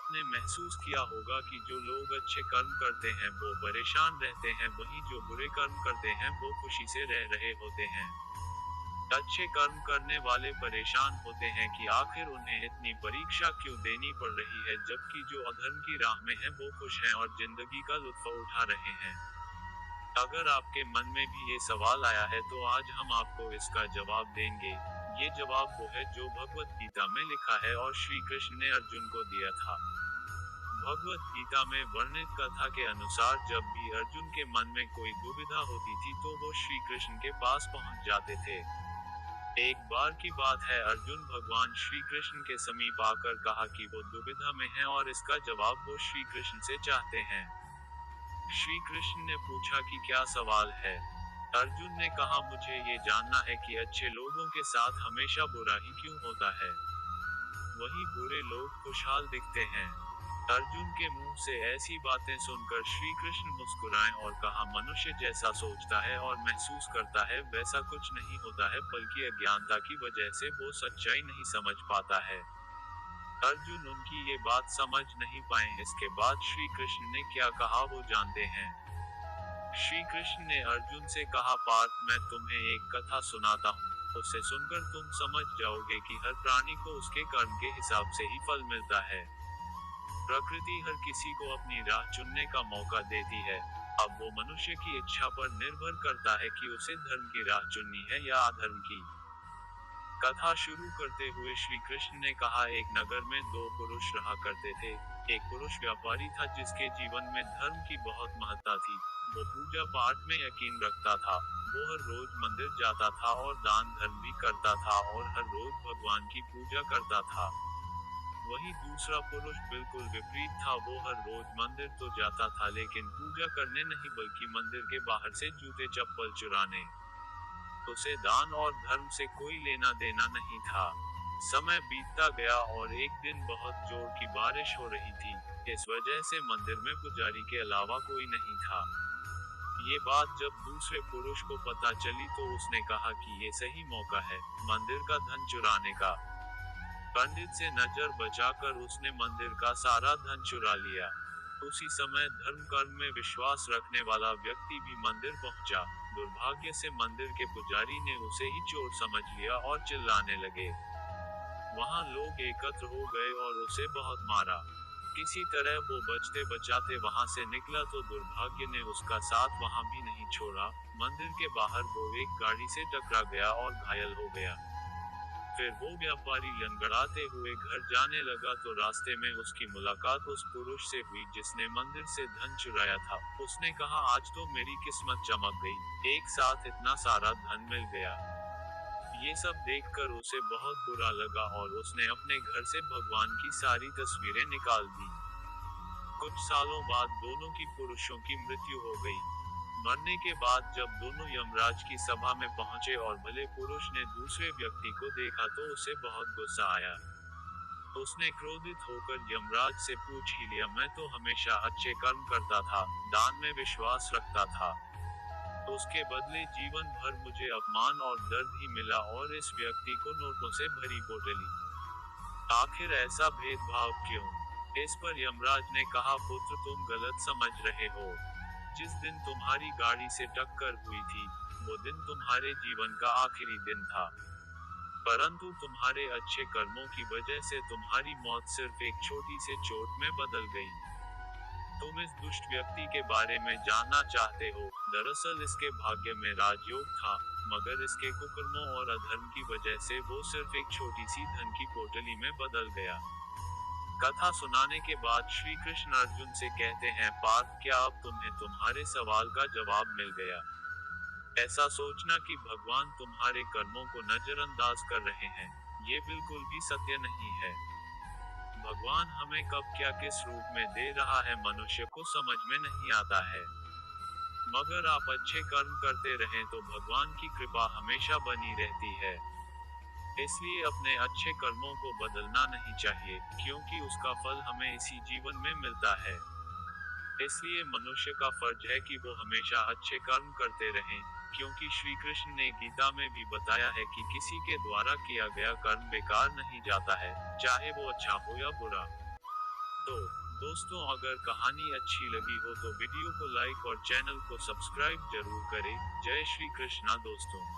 आपने महसूस किया होगा कि जो लोग अच्छे कर्म करते हैं वो परेशान रहते हैं, वहीं जो बुरे कर्म करते हैं वो खुशी से रह रहे होते हैं। अच्छे कर्म करने वाले परेशान होते हैं कि आखिर उन्हें इतनी परीक्षा क्यों देनी पड़ रही है, जबकि जो अधर्म की राह में हैं वो खुश हैं और जिंदगी का लुत्फ उठा रहे हैं। अगर आपके मन में भी ये सवाल आया है तो आज हम आपको इसका जवाब देंगे। ये जवाब वो है जो भगवत गीता में लिखा है और श्री कृष्ण ने अर्जुन को दिया था। भगवत गीता में वर्णित कथा के अनुसार जब भी अर्जुन के मन में कोई दुविधा होती थी तो वो श्री कृष्ण के पास पहुंच जाते थे। एक बार की बात है, अर्जुन भगवान श्री कृष्ण के समीप आकर कहा कि वो दुविधा में है और इसका जवाब वो श्री कृष्ण से चाहते हैं। श्री कृष्ण ने पूछा कि क्या सवाल है। अर्जुन ने कहा, मुझे ये जानना है कि अच्छे लोगों के साथ हमेशा बुरा ही क्यों होता है, वहीं बुरे लोग खुशहाल दिखते हैं। अर्जुन के मुंह से ऐसी बातें सुनकर श्री कृष्ण मुस्कुराए और कहा, मनुष्य जैसा सोचता है और महसूस करता है वैसा कुछ नहीं होता है, बल्कि अज्ञानता की वजह से वो सच्चाई नहीं समझ पाता है। अर्जुन उनकी ये बात समझ नहीं पाए। इसके बाद श्री कृष्ण ने क्या कहा वो जानते हैं। श्री कृष्ण ने अर्जुन से कहा, पार्थ, मैं तुम्हें एक कथा सुनाता हूँ, उसे सुनकर तुम समझ जाओगे कि हर प्राणी को उसके कर्म के हिसाब से ही फल मिलता है। प्रकृति हर किसी को अपनी राह चुनने का मौका देती है। अब वो मनुष्य की इच्छा पर निर्भर करता है कि उसे धर्म की राह चुननी है या अधर्म की। कथा शुरू करते हुए श्री कृष्ण ने कहा, एक नगर में दो पुरुष रहा करते थे। एक पुरुष व्यापारी था जिसके जीवन में धर्म की बहुत महत्ता थी। वो पूजा पाठ में यकीन रखता था। वो हर रोज मंदिर जाता था और दान धर्म भी करता था और हर रोज भगवान की पूजा करता था। वहीं दूसरा पुरुष बिल्कुल विपरीत था। वो हर रोज मंदिर तो जाता था लेकिन पूजा करने नहीं, बल्कि मंदिर के बाहर से जूते चप्पल चुराने। उसे दान और धर्म से कोई लेना देना नहीं था। समय बीतता गया और एक दिन बहुत जोर की बारिश हो रही थी। इस वजह से मंदिर में पुजारी के अलावा कोई नहीं था। ये बात जब दूसरे पुरुष को पता चली तो उसने कहा कि ये सही मौका है मंदिर का धन चुराने का। पंडित से नजर बचाकर उसने मंदिर का सारा धन चुरा लिया। उसी समय धर्म कर्म में विश्वास रखने वाला व्यक्ति भी मंदिर पहुंचा। दुर्भाग्य से मंदिर के पुजारी ने उसे ही चोर समझ लिया और चिल्लाने लगे। वहां लोग एकत्र हो गए और उसे बहुत मारा। किसी तरह वो बचते बचाते वहां से निकला तो दुर्भाग्य ने उसका साथ वहां भी नहीं छोड़ा। मंदिर के बाहर वो एक गाड़ी से टकरा गया और घायल हो गया। फिर वो व्यापारी लंगड़ाते हुए घर जाने लगा तो रास्ते में उसकी मुलाकात उस पुरुष से हुई जिसने मंदिर से धन चुराया था। उसने कहा, आज तो मेरी किस्मत चमक गई, एक साथ इतना सारा धन मिल गया। ये सब देखकर उसे बहुत बुरा लगा और उसने अपने घर से भगवान की सारी तस्वीरें निकाल दी। कुछ सालों बाद दोनों की पुरुषों की मृत्यु हो गई। मरने के बाद जब दोनों यमराज की सभा में पहुंचे और भले पुरुष ने दूसरे व्यक्ति को देखा तो उसे बहुत गुस्सा आया। उसने क्रोधित होकर यमराज से पूछ ही लिया, मैं तो हमेशा अच्छे कर्म करता था, दान में विश्वास रखता था, उसके बदले जीवन भर मुझे अपमान और दर्द ही मिला और इस व्यक्ति को नोटों से भरी बोतली। आखिर ऐसा भेदभाव क्यों? इस पर यमराज ने कहा, पुत्र, तुम गलत समझ रहे हो। जिस दिन तुम्हारी गाड़ी से टक्कर हुई थी वो दिन तुम्हारे जीवन का आखिरी दिन था, परंतु तुम्हारे अच्छे कर्मों की वजह से तुम्हारी मौत सिर्फ एक छोटी सी चोट में बदल गई। तुम इस दुष्ट व्यक्ति के बारे में जानना चाहते हो। दरअसल इसके भाग्य में राजयोग था, मगर इसके कुकर्मों और अधर्म की वजह से वो सिर्फ एक छोटी सी धन की पोटली में बदल गया। कथा सुनाने के बाद श्री कृष्ण अर्जुन से कहते हैं, पार्थ, क्या अब तुम्हें तुम्हारे सवाल का जवाब मिल गया? ऐसा सोचना कि भगवान तुम्हारे कर्मों को नजरअंदाज कर रहे हैं, ये बिल्कुल भी सत्य नहीं है। भगवान हमें कब क्या किस रूप में दे रहा है मनुष्य को समझ में नहीं आता है। मगर आप अच्छे कर्म करते रहें तो भगवान की कृपा हमेशा बनी रहती है। इसलिए अपने अच्छे कर्मों को बदलना नहीं चाहिए, क्योंकि उसका फल हमें इसी जीवन में मिलता है। इसलिए मनुष्य का फर्ज है कि वो हमेशा अच्छे कर्म करते रहें, क्योंकि श्री कृष्ण ने गीता में भी बताया है कि किसी के द्वारा किया गया कर्म बेकार नहीं जाता है, चाहे वो अच्छा हो या बुरा। तो दोस्तों अगर कहानी अच्छी लगी हो तो वीडियो को लाइक और चैनल को सब्सक्राइब जरूर करें। जय श्री कृष्णा दोस्तों।